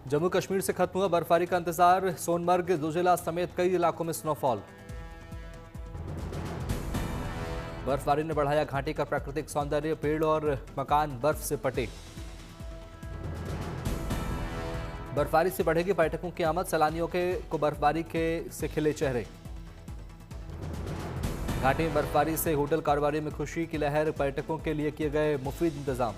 जम्मू कश्मीर से खत्म हुआ बर्फबारी का इंतजार। सोनमर्ग, जोजिला समेत कई इलाकों में स्नोफॉल। बर्फबारी ने बढ़ाया घाटी का प्राकृतिक सौंदर्य, पेड़ और मकान बर्फ से पटे। बर्फबारी से बढ़ेगी पर्यटकों की आमद, सैलानियों को बर्फबारी से खिले चेहरे। घाटी में बर्फबारी से होटल कारोबारियों में खुशी की लहर, पर्यटकों के लिए किए गए मुफीद इंतजाम।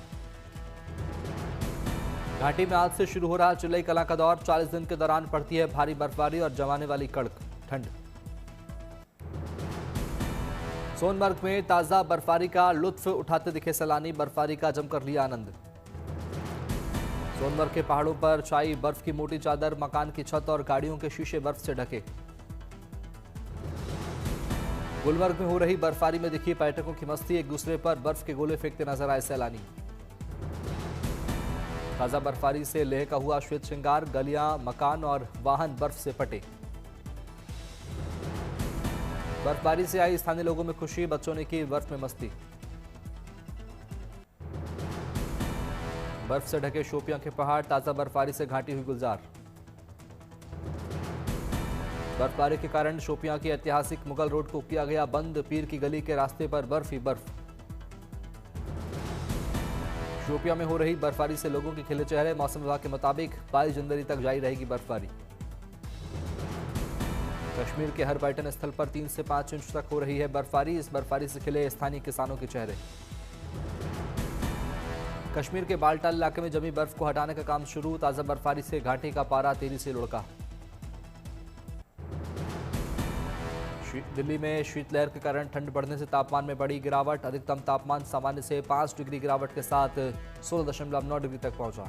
घाटी में आज से शुरू हो रहा चिल्लई कलां का दौर, 40 दिन के दौरान पड़ती है भारी बर्फबारी और जमाने वाली कड़क ठंड। सोनमर्ग में ताजा बर्फबारी का लुत्फ उठाते दिखे सैलानी, बर्फबारी का जमकर लिया आनंद। सोनमर्ग के पहाड़ों पर छाई बर्फ की मोटी चादर, मकान की छत और गाड़ियों के शीशे बर्फ से ढके। गुलमर्ग में हो रही बर्फबारी में दिखी पर्यटकों की मस्ती, एक दूसरे पर बर्फ के गोले फेंकते नजर आए सैलानी। ताजा बर्फबारी से लेह का हुआ श्वेत श्रृंगार, गलियां, मकान और वाहन बर्फ से पटे। बर्फबारी से आई स्थानीय लोगों में खुशी, बच्चों ने की बर्फ में मस्ती। बर्फ से ढके शोपियां के पहाड़, ताजा बर्फबारी से घाटी हुई गुलजार। बर्फबारी के कारण शोपियां की ऐतिहासिक मुगल रोड को किया गया बंद, पीर की गली के रास्ते पर बर्फ ही बर्फ। शोपियां में हो रही बर्फबारी से लोगों के खिले चेहरे, मौसम विभाग के मुताबिक 22 जनवरी तक जारी रहेगी बर्फबारी। कश्मीर के हर पर्यटन स्थल पर 3 से 5 इंच तक हो रही है बर्फबारी, इस बर्फबारी से खिले स्थानीय किसानों के चेहरे। कश्मीर के बालटाल इलाके में जमी बर्फ को हटाने का काम शुरू, ताजा बर्फबारी से घाटी का पारा तेजी से लुढ़का। दिल्ली में शीतलहर के कारण ठंड बढ़ने से तापमान में बड़ी गिरावट, अधिकतम तापमान सामान्य से 5 डिग्री गिरावट के साथ 16.9 डिग्री तक पहुंचा।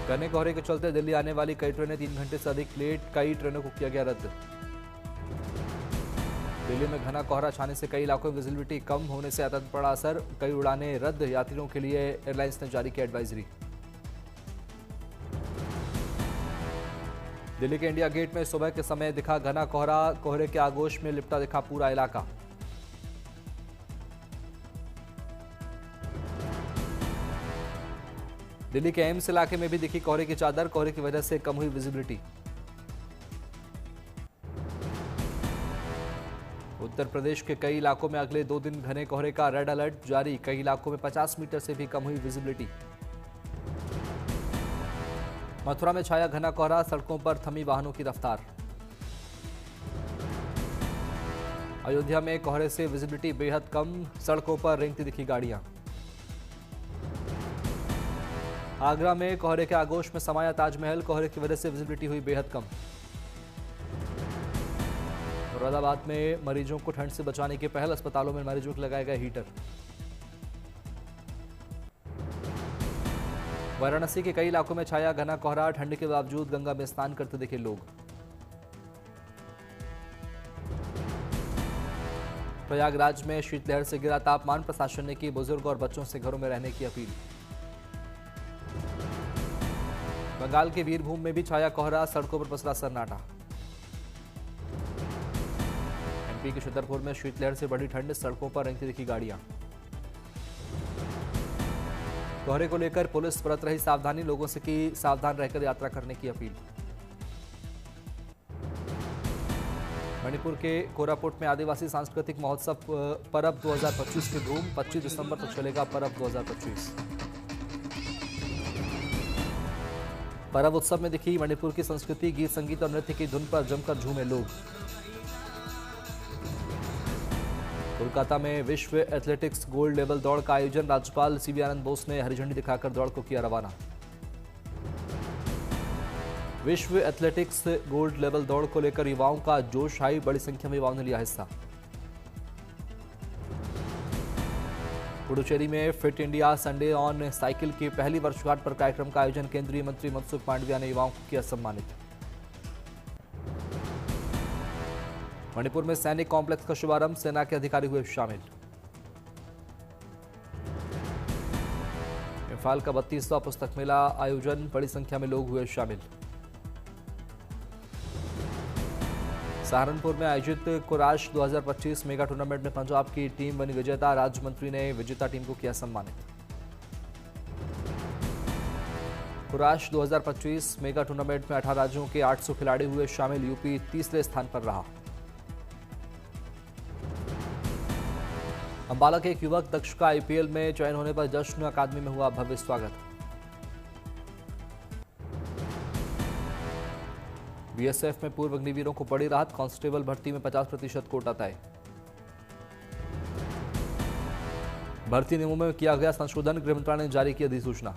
घने कोहरे के चलते दिल्ली आने वाली कई ट्रेनें 3 घंटे से अधिक लेट, कई ट्रेनों को किया गया रद्द। दिल्ली में घना कोहरा छाने से कई इलाकों में विजिबिलिटी कम होने से यातायात पड़ा असर, कई उड़ानें रद्द, यात्रियों के लिए एयरलाइंस ने जारी की एडवाइजरी। दिल्ली के इंडिया गेट में सुबह के समय दिखा घना कोहरा, कोहरे के आगोश में लिपटा दिखा पूरा इलाका। दिल्ली के एम्स इलाके में भी दिखी कोहरे की चादर, कोहरे की वजह से कम हुई विजिबिलिटी। उत्तर प्रदेश के कई इलाकों में अगले 2 दिन घने कोहरे का रेड अलर्ट जारी, कई इलाकों में 50 मीटर से भी कम हुई विजिबिलिटी। मथुरा में छाया घना कोहरा, सड़कों पर थमी वाहनों की रफ्तार। अयोध्या में कोहरे से विजिबिलिटी बेहद कम, सड़कों पर रेंगती दिखी गाड़ियां। आगरा में कोहरे के आगोश में समाया ताजमहल, कोहरे की वजह से विजिबिलिटी हुई बेहद कम। मुरादाबाद में मरीजों को ठंड से बचाने की पहल, अस्पतालों में मरीजों को लगाए गए हीटर। वाराणसी के कई इलाकों में छाया घना कोहरा, ठंड के बावजूद गंगा में स्नान करते दिखे लोग। प्रयागराज में शीतलहर से गिरा तापमान, प्रशासन ने की बुजुर्ग और बच्चों से घरों में रहने की अपील। बंगाल के वीरभूम में भी छाया कोहरा, सड़कों पर पसरा सन्नाटा। एमपी के छतरपुर में शीतलहर से बढ़ी ठंड, सड़कों पर रेंगती दिखी गाड़ियां। कोहरे को लेकर पुलिस बरत रही सावधानी, लोगों से की सावधान रहकर यात्रा करने की अपील। मणिपुर के कोरापुट में आदिवासी सांस्कृतिक महोत्सव परब 2025 की धूम, 25 दिसंबर तक चलेगा परब 2025। परब उत्सव में दिखी मणिपुर की संस्कृति, गीत संगीत और नृत्य की धुन पर जमकर झूमे लोग। कोलकाता में विश्व एथलेटिक्स गोल्ड लेवल दौड़ का आयोजन, राज्यपाल सीवी आनंद बोस ने हरी झंडी दिखाकर दौड़ को किया रवाना। विश्व एथलेटिक्स गोल्ड लेवल दौड़ को लेकर युवाओं का जोश, आई बड़ी संख्या में युवाओं ने लिया हिस्सा। पुडुचेरी में fit India Sunday on cycle की पहली वर्षगांठ पर कार्यक्रम का आयोजन, केंद्रीय मंत्री मनसुख मांडविया ने युवाओं को किया सम्मानित। मणिपुर में सैनिक कॉम्प्लेक्स का शुभारंभ, सेना के अधिकारी हुए शामिल। इम्फाल का 32वां पुस्तक मेला आयोजन, बड़ी संख्या में लोग हुए शामिल। सहारनपुर में आयोजित कुराश 2025 मेगा टूर्नामेंट में पंजाब की टीम बनी विजेता, राज्य मंत्री ने विजेता टीम को किया सम्मानित। कुराश 2025 मेगा टूर्नामेंट में 18 राज्यों के 800 खिलाड़ी हुए शामिल। यूपी तीसरे स्थान पर रहा। अंबाला के एक युवक दक्ष का आईपीएल में चयन होने पर जश्न अकादमी में हुआ भव्य स्वागत। बीएसएफ में पूर्व अग्निवीरों को बड़ी राहत। कांस्टेबल भर्ती में 50% कोटा तय। भर्ती नियमों में किया गया संशोधन। गृह मंत्रालय ने जारी की अधिसूचना।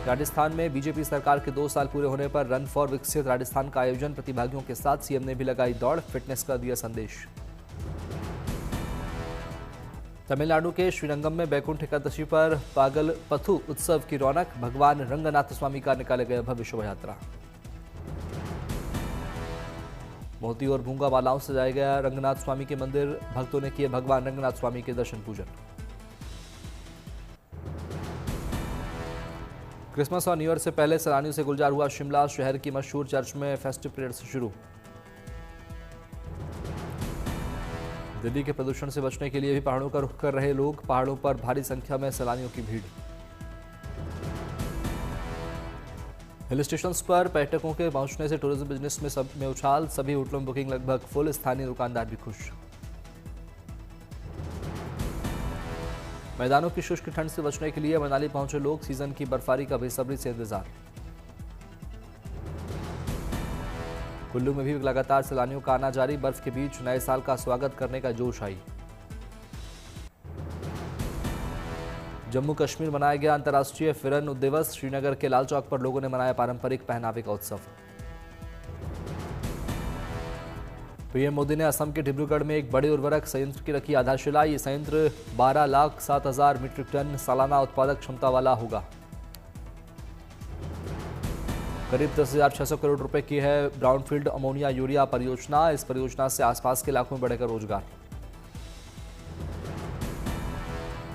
राजस्थान में बीजेपी सरकार के 2 साल पूरे होने पर रन फॉर विकसित राजस्थान का आयोजन। प्रतिभागियों के साथ सीएम ने भी लगाई दौड़। फिटनेस का दिया संदेश। तमिलनाडु के श्रीरंगम में बैकुंठ एकादशी पर पागलपथु उत्सव की रौनक। भगवान रंगनाथ स्वामी का निकाले गए भव्य शोभा यात्रा। मोती और भूंगा मालाओं से सजाया गया रंगनाथ स्वामी के मंदिर। भक्तों ने किए भगवान रंगनाथ स्वामी के दर्शन पूजन। क्रिसमस और न्यू ईयर से पहले सैलानियों से गुलजार हुआ शिमला। शहर की मशहूर चर्च में फेस्टिव परेड से शुरू। दिल्ली के प्रदूषण से बचने के लिए भी पहाड़ों का रुख कर रहे लोग। पहाड़ों पर भारी संख्या में सैलानियों की भीड़। हिल स्टेशंस पर पर्यटकों के पहुंचने से टूरिज्म बिजनेस में उछाल। सभी होटलों में बुकिंग लगभग फुल। स्थानीय दुकानदार भी खुश। मैदानों की शुष्क ठंड से बचने के लिए मनाली पहुंचे लोग। सीजन की बर्फबारी का बेसब्री से इंतजार। कुल्लू में भी लगातार सैलानियों का आना जारी। बर्फ के बीच नए साल का स्वागत करने का जोश आई। जम्मू कश्मीर मनाया गया अंतर्राष्ट्रीय फिरन दिवस। श्रीनगर के लाल चौक पर लोगों ने मनाया पारंपरिक पहनावे का उत्सव। पीएम मोदी ने असम के डिब्रूगढ़ में एक बड़े उर्वरक संयंत्र की रखी आधारशिला। ये संयंत्र 12,07,000 मीट्रिक टन सालाना उत्पादक क्षमता वाला होगा। करीब 10,600 करोड़ रुपए की है ब्राउनफील्ड अमोनिया यूरिया परियोजना। इस परियोजना से आसपास के इलाकों में बढ़ेगा रोजगार।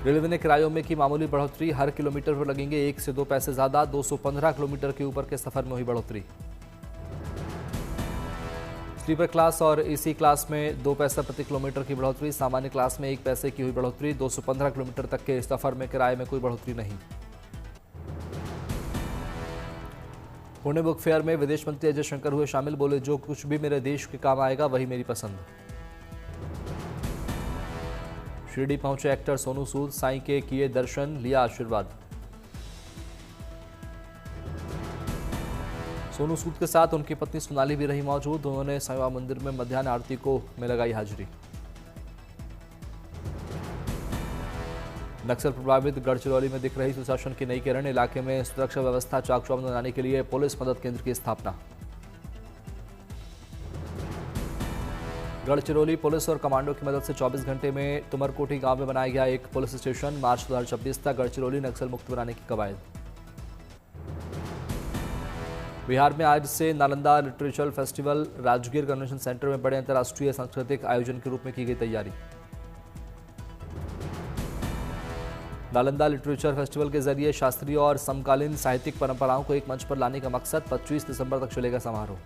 रेलवे ने किरायों में की मामूली बढ़ोतरी। हर किलोमीटर पर लगेंगे 1 से 2 पैसे ज्यादा। 215 किलोमीटर के ऊपर के सफर में हुई बढ़ोतरी। स्लीपर क्लास और एसी क्लास में 2 पैसा प्रति किलोमीटर की बढ़ोतरी। सामान्य क्लास में 1 पैसे की हुई बढ़ोतरी। 215 किलोमीटर तक के सफर में किराए में कोई बढ़ोतरी नहीं। पुणे बुक फेयर में विदेश मंत्री अजय शंकर हुए शामिल। बोले, जो कुछ भी मेरे देश के काम आएगा वही मेरी पसंद। शिरडी पहुंचे एक्टर सोनू सूद। साईं के किए दर्शन, लिया आशीर्वाद। सोनू सूद के साथ उनकी पत्नी सोनाली भी रही मौजूद। उन्होंने साईबाबा मंदिर में मध्याह्न आरती में लगाई हाजिरी। नक्सल प्रभावित गढ़चिरौली में दिख रही सुशासन की नई किरण। इलाके में सुरक्षा व्यवस्था चाक चौबंद बनाने के लिए पुलिस मदद केंद्र की स्थापना। गढ़चिरौली पुलिस और कमांडो की मदद से 24 घंटे में तुमरकोटी गांव में बनाया गया एक पुलिस स्टेशन। मार्च 2026 तक गढ़चिरौली नक्सल मुक्त बनाने की कवायद। बिहार में आज से Nalanda literature festival Rajgir convention centre में बड़े अंतर्राष्ट्रीय सांस्कृतिक आयोजन के रूप में की गई तैयारी। नालंदा लिटरेचर फेस्टिवल के जरिए शास्त्रीय और समकालीन साहित्यिक परंपराओं को एक मंच पर लाने का मकसद। 25 दिसंबर तक चलेगा समारोह।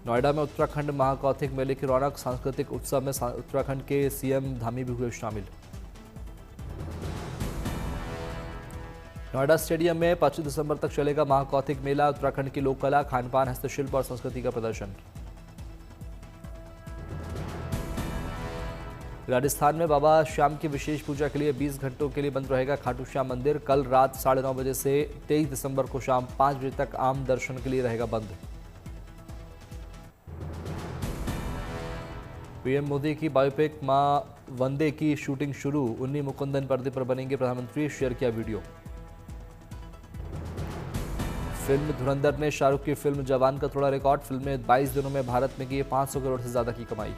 नोएडा में उत्तराखंड महाकौतिक मेले की रौनक। सांस्कृतिक उत्सव में उत्तराखंड के सीएम धामी भी हुए शामिल। नोएडा स्टेडियम में 25 दिसंबर तक चलेगा महाकौतिक मेला। उत्तराखंड की लोक कला, खानपान, हस्तशिल्प और संस्कृति का प्रदर्शन। राजस्थान में बाबा श्याम की विशेष पूजा के लिए 20 घंटों के लिए बंद रहेगा खाटू श्याम मंदिर। कल रात 9:30 बजे से 23 दिसंबर को शाम 5 बजे तक आम दर्शन के लिए रहेगा बंद। पीएम मोदी की बायोपिक मां वंदे की शूटिंग शुरू। उन्नी मुकुंदन पर्दे पर बनेंगे प्रधानमंत्री। शेयर किया वीडियो। फिल्म धुरंधर ने शाहरुख की फिल्म जवान का तोड़ा रिकॉर्ड। फिल्म ने 22 दिनों में भारत में की 500 करोड़ से ज्यादा की कमाई।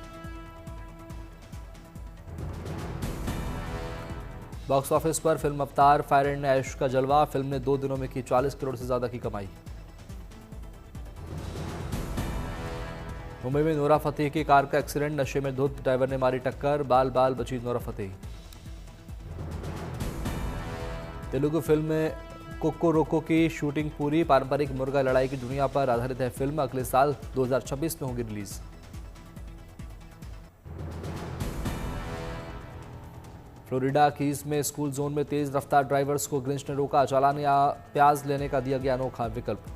बॉक्स ऑफिस पर फिल्म अवतार फायर एंड ऐश का जलवा। फिल्म ने 2 दिनों में की 40 करोड़ से ज्यादा की कमाई। मुंबई में नोरा फतेही की कार का एक्सीडेंट। नशे में धुत ड्राइवर ने मारी टक्कर। बाल बाल बची नोरा फतेही। तेलुगु फिल्म कोक्कोरोको की शूटिंग पूरी। पारंपरिक मुर्गा लड़ाई की दुनिया पर आधारित है फिल्म। अगले साल 2026 में होगी रिलीज। फ्लोरिडा कीज में स्कूल जोन में तेज रफ्तार ड्राइवर्स को ग्रिंच ने रोका। चालान या प्याज लेने का दिया गया अनोखा विकल्प।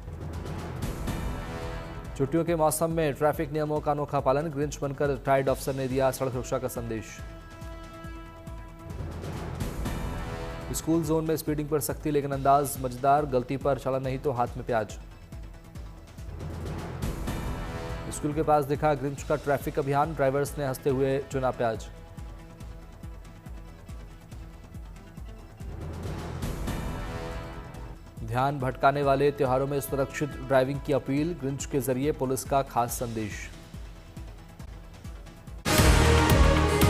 छुट्टियों के मौसम में ट्रैफिक नियमों का अनोखा पालन। ग्रिंच बनकर रिटायर्ड अफसर ने दिया सड़क सुरक्षा का संदेश। स्कूल जोन में स्पीडिंग पर सख्ती लेकिन अंदाज मजेदार। गलती पर चालान नहीं तो हाथ में प्याज। स्कूल के पास दिखा ग्रिंच का ट्रैफिक अभियान। ड्राइवर्स ने हंसते हुए चुना प्याज। ध्यान भटकाने वाले त्योहारों में सुरक्षित ड्राइविंग की अपील। ग्रिंच के जरिए पुलिस का खास संदेश।